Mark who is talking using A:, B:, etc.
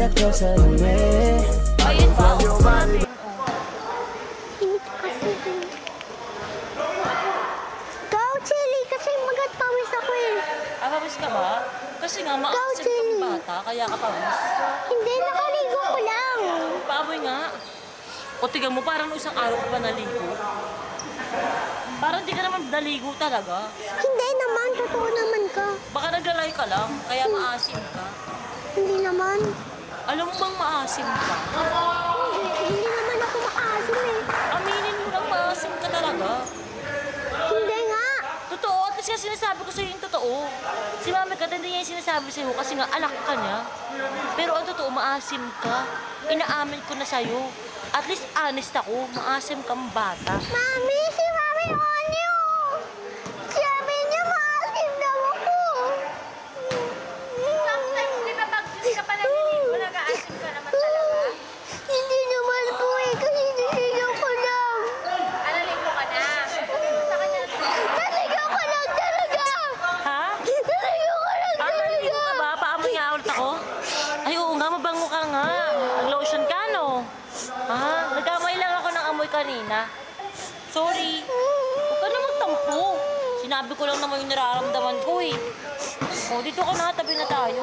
A: get closer to me.
B: Ayun ba?
C: Go, Chili, kasi magat-pawis ako eh.
B: Pawis ka ba? Kasi nga, ma-accept kang bata, kaya ka pawis.
C: Hindi, nakaligo ko lang.
B: Paamoy nga. O tignan mo, parang isang araw ka pa naligo. Parang di ka naman naligo talaga.
C: Hindi naman, totoo naman ka.
B: Baka naglalay ka lang, kaya maasim ka.
C: Hindi naman.
B: Alam mo bang maasim ka?
C: Hindi naman ako maasim eh.
B: Aminin mo lang, maasim ka talaga.
C: Hindi nga.
B: Totoo, at least nga sinasabi ko sa'yo yung totoo. Si Mami Kat, hindi niya yung sinasabi sa'yo kasi nga anak ka niya. Pero ang totoo, maasim ka. Inaamin ko na sa'yo. At least honest ako, maasim kang bata.
C: Mami, si Mami Onyo. Sabi niya maasim daw ako.
D: Sometimes, di ba pag hindi ka pala niligo, nag-aasim ka naman talaga?
C: Hindi naman po eh, kasi niligaw ko lang.
D: Naligo ka na. Sa kanya,
C: Naligaw ko lang talaga.
B: Ha?
C: Naligaw ko lang
B: Naligo
C: talaga.
B: ka ba? Paamoy nga ulit ako? Ay, oo nga, mabango ka nga. Nag-lotion ka, no? Ha? Nagkamay lang ako ng amoy kanina. Sorry. Huwag ka na magtampo. Sinabi ko lang naman yung nararamdaman ko eh. O, dito ka na, tabi na tayo.